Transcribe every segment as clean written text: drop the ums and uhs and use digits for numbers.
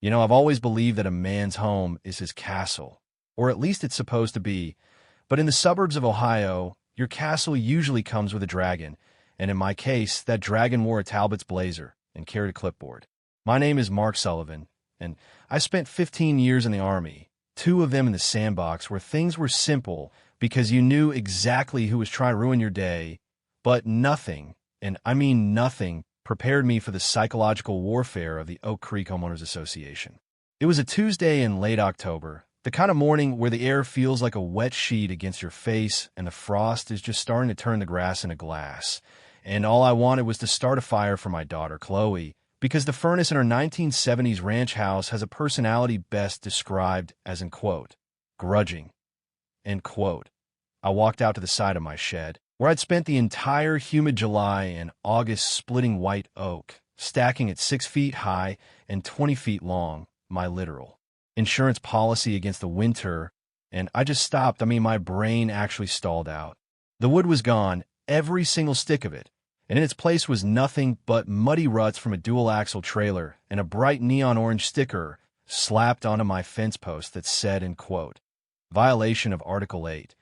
I've always believed that a man's home is his castle, or at least it's supposed to be. But in the suburbs of Ohio, your castle usually comes with a dragon, and in my case, that dragon wore a Talbot's blazer and carried a clipboard. My name is Mark Sullivan, and I spent 15 years in the Army, 2 of them in the sandbox where things were simple because you knew exactly who was trying to ruin your day, but nothing, and I mean nothing, prepared me for the psychological warfare of the Oak Creek Homeowners Association. It was a Tuesday in late October, the kind of morning where the air feels like a wet sheet against your face and the frost is just starting to turn the grass into glass. And all I wanted was to start a fire for my daughter, Chloe, because the furnace in her 1970s ranch house has a personality best described as, in quote, grudging, end quote. I walked out to the side of my shed, where I'd spent the entire humid July and August splitting white oak, stacking it 6 feet high and 20 feet long, my literal insurance policy against the winter, and I just stopped. My brain actually stalled out. The wood was gone, every single stick of it, and in its place was nothing but muddy ruts from a dual-axle trailer and a bright neon orange sticker slapped onto my fence post that said, in quote, violation of Article 8,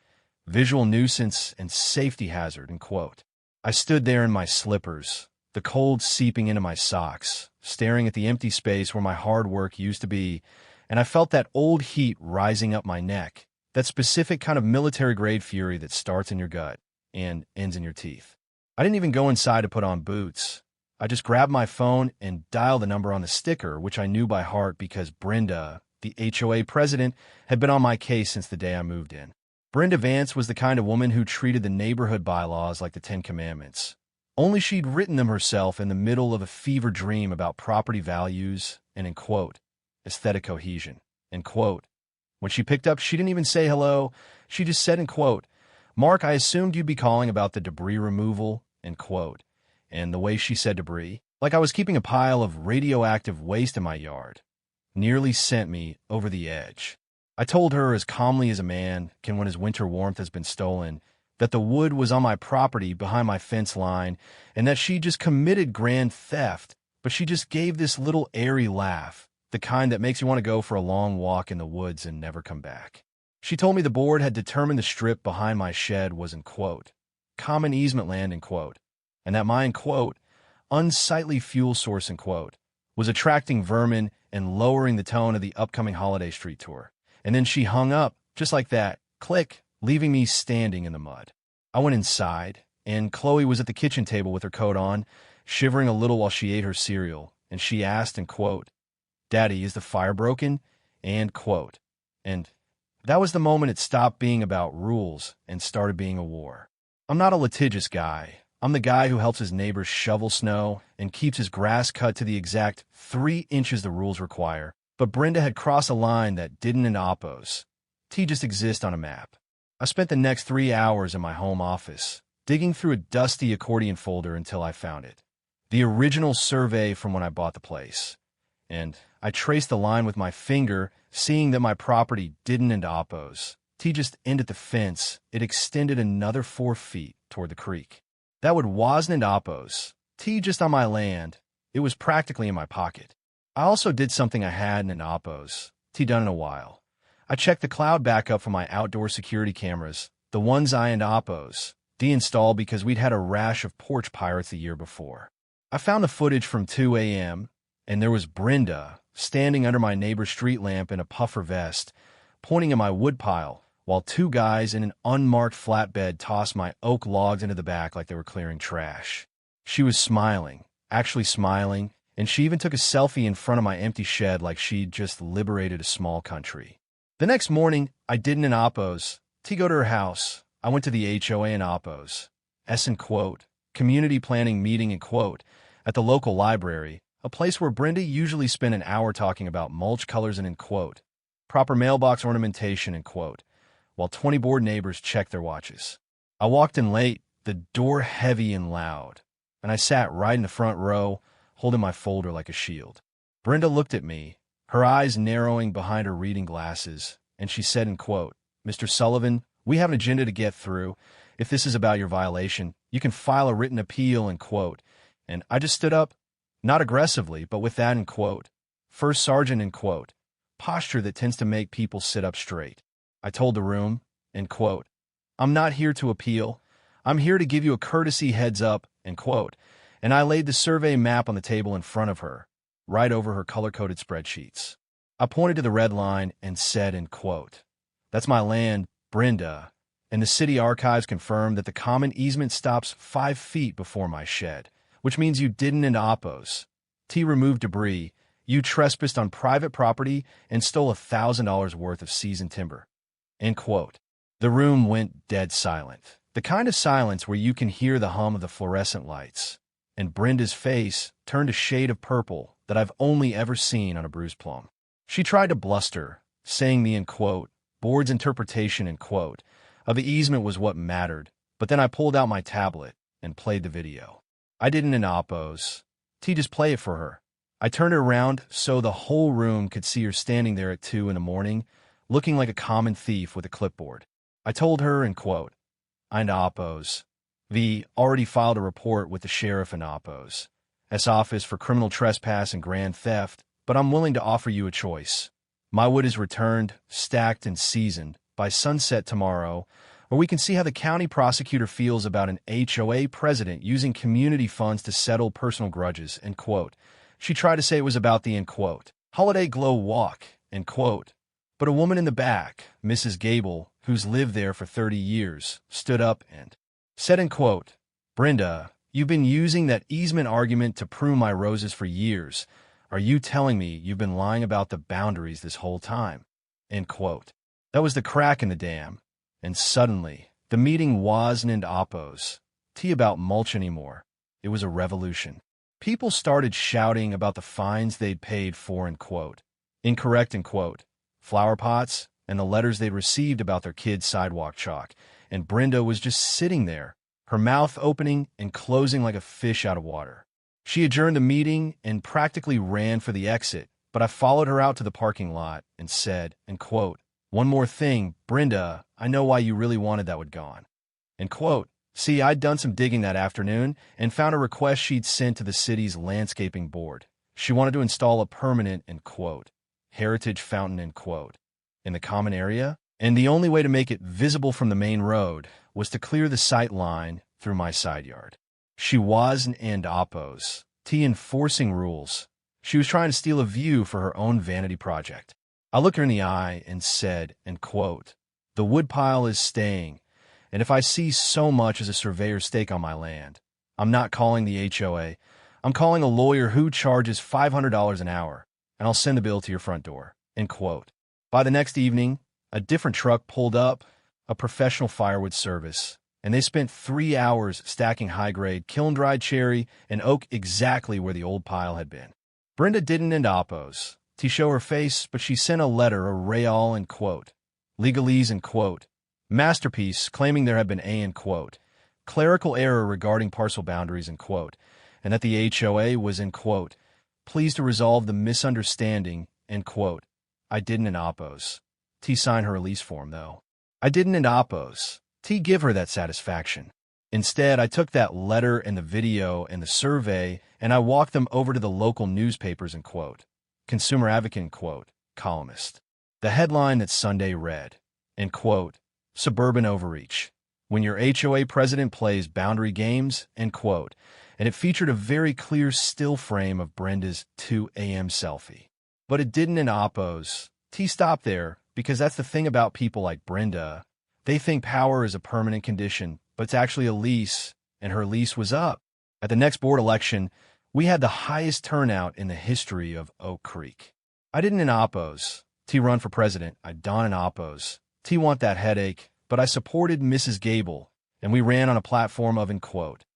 visual nuisance and safety hazard, end quote. I stood there in my slippers, the cold seeping into my socks, staring at the empty space where my hard work used to be, and I felt that old heat rising up my neck, that specific kind of military-grade fury that starts in your gut and ends in your teeth. I didn't even go inside to put on boots. I just grabbed my phone and dialed the number on the sticker, which I knew by heart because Brenda, the HOA president, had been on my case since the day I moved in. Brenda Vance was the kind of woman who treated the neighborhood bylaws like the 10 Commandments. Only she'd written them herself in the middle of a fever dream about property values and, in quote, aesthetic cohesion, end quote. When she picked up, she didn't even say hello. She just said, in quote, Mark, I assumed you'd be calling about the debris removal, end quote. And the way she said debris, like I was keeping a pile of radioactive waste in my yard, nearly sent me over the edge. I told her as calmly as a man can when his winter warmth has been stolen, that the wood was on my property behind my fence line and that she just committed grand theft, but she just gave this little airy laugh, the kind that makes you want to go for a long walk in the woods and never come back. She told me the board had determined the strip behind my shed was, in quote, common easement land, end quote, and that my, in quote, unsightly fuel source, end quote, was attracting vermin and lowering the tone of the upcoming holiday street tour. And then she hung up, just like that, click, leaving me standing in the mud. I went inside, and Chloe was at the kitchen table with her coat on, shivering a little while she ate her cereal, and she asked, in quote, Daddy, is the fire broken? And quote. And that was the moment it stopped being about rules and started being a war. I'm not a litigious guy. I'm the guy who helps his neighbors shovel snow and keeps his grass cut to the exact 3 inches the rules require. But Brenda had crossed a line that didn't in oppose. T just exists on a map. I spent the next 3 hours in my home office, digging through a dusty accordion folder until I found it. The original survey from when I bought the place. And I traced the line with my finger, seeing that my property didn't end oppose. T just ended the fence. It extended another 4 feet toward the creek. That would wasn't end oppose. T just on my land. It was practically in my pocket. I also did something I hadn't in oppose. T done in a while. I checked the cloud backup for my outdoor security cameras, the ones I and oppose, deinstalled because we'd had a rash of porch pirates the year before. I found the footage from 2 a.m., and there was Brenda standing under my neighbor's street lamp in a puffer vest, pointing at my woodpile, while 2 guys in an unmarked flatbed tossed my oak logs into the back like they were clearing trash. She was smiling, actually smiling, and she even took a selfie in front of my empty shed like she'd just liberated a small country. The next morning, I didn't in oppose. T go to her house. I went to the HOA in oppose. S in quote, community planning meeting in quote, at the local library, a place where Brenda usually spent an hour talking about mulch colors and in quote, proper mailbox ornamentation in quote, while 20 bored neighbors checked their watches. I walked in late, the door heavy and loud, and I sat right in the front row, holding my folder like a shield. Brenda looked at me, her eyes narrowing behind her reading glasses, and she said in quote, Mr. Sullivan, we have an agenda to get through. If this is about your violation, you can file a written appeal in quote. And I just stood up, not aggressively, but with that in quote, First sergeant, end quote. Posture that tends to make people sit up straight. I told the room, end quote. I'm not here to appeal. I'm here to give you a courtesy heads up, end quote. And I laid the survey map on the table in front of her, right over her color-coded spreadsheets. I pointed to the red line and said, end quote, that's my land, Brenda, and the city archives confirmed that the common easement stops 5 feet before my shed, which means you didn't and oppose. T removed debris, you trespassed on private property and stole $1,000 worth of seasoned timber. End quote. The room went dead silent, the kind of silence where you can hear the hum of the fluorescent lights, and Brenda's face turned a shade of purple that I've only ever seen on a bruised plum. She tried to bluster, saying the, end quote, board's interpretation, end quote, of the easement was what mattered, but then I pulled out my tablet and played the video. I didn't and oppose. T just play it for her. I turned it around so the whole room could see her standing there at 2 in the morning, looking like a common thief with a clipboard. I told her, end quote, I and oppose. V already filed a report with the sheriff in oppose. S office for criminal trespass and grand theft, but I'm willing to offer you a choice. My wood is returned, stacked and seasoned, by sunset tomorrow, or we can see how the county prosecutor feels about an HOA president using community funds to settle personal grudges, end quote. She tried to say it was about the, end quote, holiday glow walk, end quote. But a woman in the back, Mrs. Gable, who's lived there for 30 years, stood up and said, end quote, Brenda, you've been using that easement argument to prune my roses for years. Are you telling me you've been lying about the boundaries this whole time? End quote. That was the crack in the dam. And suddenly, the meeting wasn't in oppose. T about mulch anymore. It was a revolution. People started shouting about the fines they'd paid for, end quote, incorrect, end quote, flower pots, and the letters they'd received about their kids' sidewalk chalk. And Brenda was just sitting there, her mouth opening and closing like a fish out of water. She adjourned the meeting and practically ran for the exit, but I followed her out to the parking lot and said, end quote, one more thing, Brenda, I know why you really wanted that would gone. End quote. See, I'd done some digging that afternoon and found a request she'd sent to the city's landscaping board. She wanted to install a permanent, end quote, heritage fountain, end quote, in the common area, and the only way to make it visible from the main road was to clear the sight line through my side yard. She was an and oppose, T enforcing rules. She was trying to steal a view for her own vanity project. I looked her in the eye and said, end quote, the woodpile is staying, and if I see so much as a surveyor's stake on my land, I'm not calling the HOA. I'm calling a lawyer who charges $500 an hour, and I'll send the bill to your front door, end quote. By the next evening, a different truck pulled up, a professional firewood service, and they spent 3 hours stacking high-grade, kiln-dried cherry and oak exactly where the old pile had been. Brenda didn't end oppose. To show her face, but she sent a letter, a real, end quote, legalese, end quote, masterpiece claiming there had been a, end quote, clerical error regarding parcel boundaries, end quote, and that the HOA was, end quote, pleased to resolve the misunderstanding, end quote. I didn't end oppose. T signed her release form, though. I didn't end oppose. T give her that satisfaction. Instead, I took that letter and the video and the survey, and I walked them over to the local newspapers, end quote. Consumer Advocate, end quote, columnist. The headline that Sunday read, end quote, suburban overreach. When your HOA president plays boundary games, end quote. And it featured a very clear still frame of Brenda's 2 a.m. selfie. But it didn't end oppose. T stopped there, because that's the thing about people like Brenda. They think power is a permanent condition, but it's actually a lease, and her lease was up. At the next board election, we had the highest turnout in the history of Oak Creek. I didn't in oppose. T run for president. I don't in oppose. T want that headache, but I supported Mrs. Gable, and we ran on a platform of, end quote,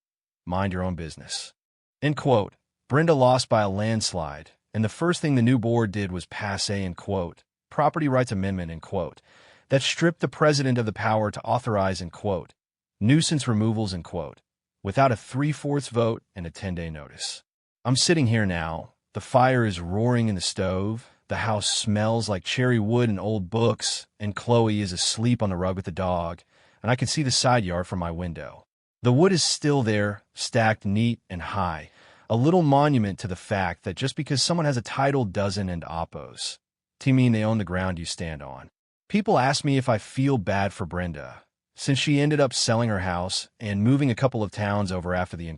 mind your own business. End quote. Brenda lost by a landslide, and the first thing the new board did was pass a, end quote, property rights amendment, end quote, that stripped the president of the power to authorize, end quote, nuisance removals, end quote, without a 3/4 vote and a 10-day notice. I'm sitting here now. The fire is roaring in the stove. The house smells like cherry wood and old books, and Chloe is asleep on the rug with the dog, and I can see the side yard from my window. The wood is still there, stacked neat and high, A little monument to the fact that just because someone has a title doesn't end oppos to mean they own the ground you stand on. People ask me if I feel bad for Brenda, since she ended up selling her house and moving a couple of towns over after the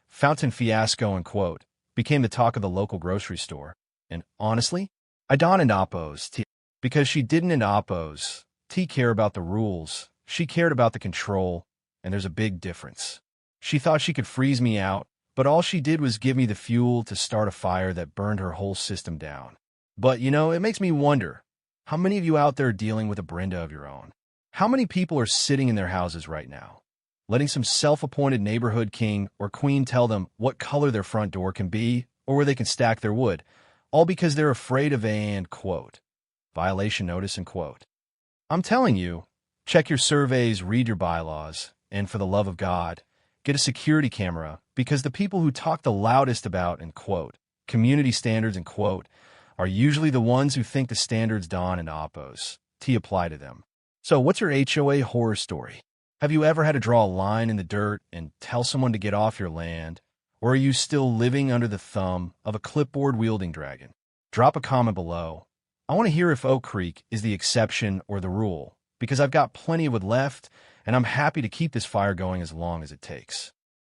fountain fiasco became the talk of the local grocery store. And honestly, I don't end oppos because she didn't end oppos care about the rules. She cared about the control, and there's a big difference. She thought she could freeze me out, but all she did was give me the fuel to start a fire that burned her whole system down. But, it makes me wonder, how many of you out there are dealing with a Brenda of your own? How many people are sitting in their houses right now, letting some self-appointed neighborhood king or queen tell them what color their front door can be or where they can stack their wood, all because they're afraid of a, violation notice, I'm telling you, check your surveys, read your bylaws, and for the love of God, get a security camera, because the people who talk the loudest about, community standards, are usually the ones who think the standards don and oppos apply to them. So what's your HOA horror story? Have you ever had to draw a line in the dirt and tell someone to get off your land? Or are you still living under the thumb of a clipboard-wielding dragon? Drop a comment below. I want to hear if Oak Creek is the exception or the rule, because I've got plenty of wood left, and I'm happy to keep this fire going as long as it takes.